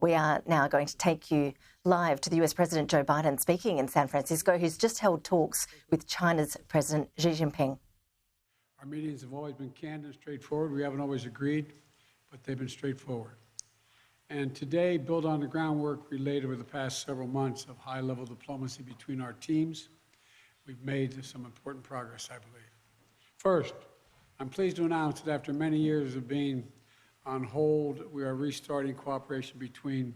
We are now going to take you live to the US President Joe Biden speaking in San Francisco, who's just held talks with China's President Xi Jinping. Our meetings have always been candid and straightforward. We haven't always agreed, but they've been straightforward. And today, build on the groundwork we laid over the past several months of high-level diplomacy between our teams. We've made some important progress, I believe. First, I'm pleased to announce that after many years of being on hold, we are restarting cooperation between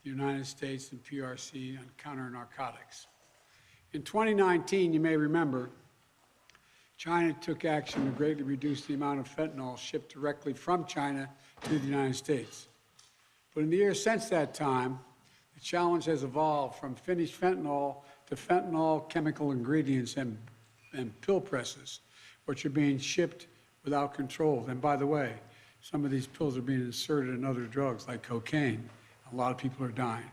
the United States and PRC on counter-narcotics. In 2019, you may remember, China took action to greatly reduce the amount of fentanyl shipped directly from China to the United States. But in the years since that time, the challenge has evolved from finished fentanyl to fentanyl chemical ingredients and pill presses, which are being shipped without control. And by the way, some of these pills are being inserted in other drugs like cocaine. A lot of people are dying.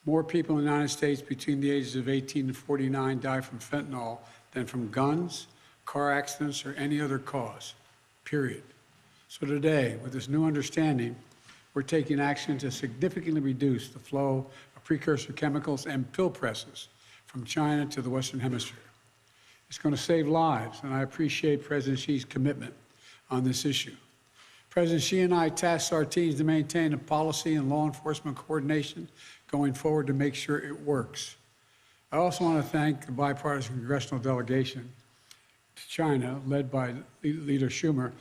More people in the United States between the ages of 18 and 49 die from fentanyl than from guns, car accidents, or any other cause, period. So today, with this new understanding, we're taking action to significantly reduce the flow of precursor chemicals and pill presses from China to the Western Hemisphere. It's going to save lives, and I appreciate President Xi's commitment on this issue. President Xi and I tasked our teams to maintain a policy and law enforcement coordination going forward to make sure it works. I also want to thank the bipartisan congressional delegation to China, led by Leader Schumer,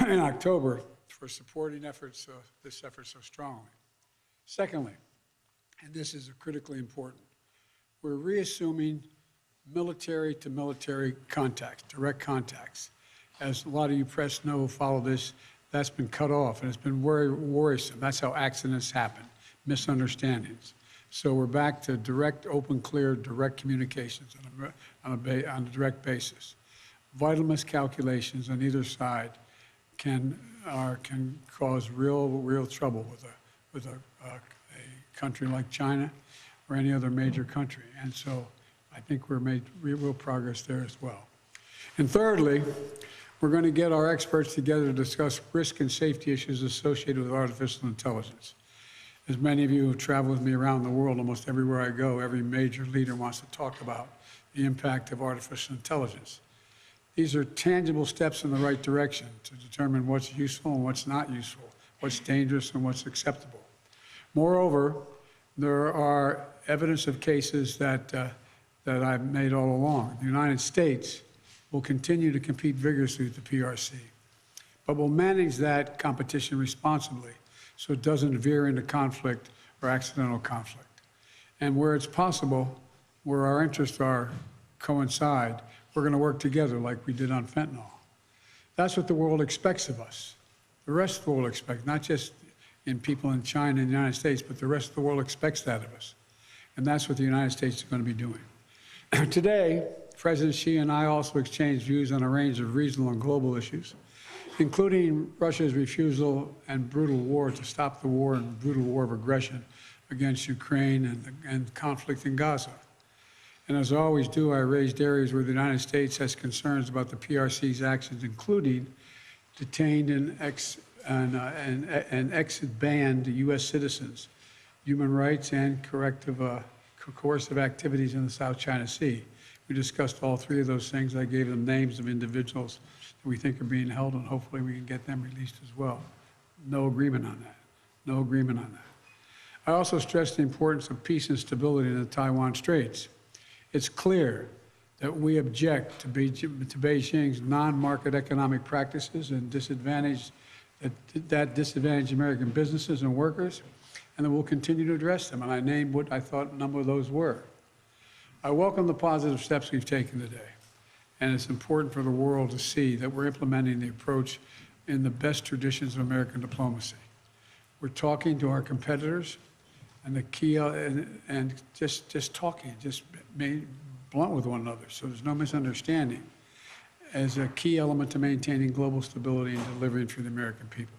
in October for supporting this effort so strongly. Secondly, and this is critically important, we're reassuming military-to-military contacts, direct contacts. As a lot of you press know who follow this, that's been cut off, and it's been very worrisome. That's how accidents happen, misunderstandings. So we're back to direct, open, clear, direct communications on a direct basis. Vital miscalculations on either side can cause real trouble with a country like China or any other major country. And so I think we're made real progress there as well. And thirdly, we're going to get our experts together to discuss risk and safety issues associated with artificial intelligence. As many of you who travel with me around the world, almost everywhere I go, every major leader wants to talk about the impact of artificial intelligence. These are tangible steps in the right direction to determine what's useful and what's not useful, what's dangerous and what's acceptable. Moreover, there are evidence of cases that I've made all along. The United States will continue to compete vigorously with the PRC, but will manage that competition responsibly so it doesn't veer into conflict or accidental conflict. And where it's possible, where our interests coincide, we're going to work together like we did on fentanyl. That's what the world expects of us. The rest of the world expects, not just in people in China and the United States, but the rest of the world expects that of us. And that's what the United States is going to be doing. Today, President Xi and I also exchanged views on a range of regional and global issues, including Russia's refusal and brutal war to stop the war and brutal war of aggression against Ukraine and conflict in Gaza. And as I always do, I raised areas where the United States has concerns about the PRC's actions, including detained and exit-banned U.S. citizens, human rights, and coercive activities in the South China Sea. We discussed all three of those things. I gave them names of individuals that we think are being held, and hopefully we can get them released as well. No agreement on that. No agreement on that. I also stressed the importance of peace and stability in the Taiwan Straits. It's clear that we object to Beijing's non-market economic practices and that disadvantage American businesses and workers, and that we'll continue to address them. And I named what I thought a number of those were. I welcome the positive steps we've taken today, and it's important for the world to see that we're implementing the approach in the best traditions of American diplomacy. We're talking to our competitors, and the key, and just talking, just being blunt with one another, so there's no misunderstanding, as a key element to maintaining global stability and delivering for the American people.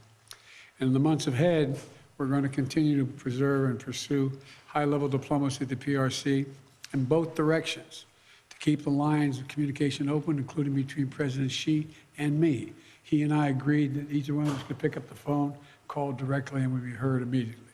And in the months ahead, we're going to continue to preserve and pursue high-level diplomacy at the PRC in both directions to keep the lines of communication open, including between President Xi and me. He and I agreed that each one of us could pick up the phone, call directly, and would be heard immediately.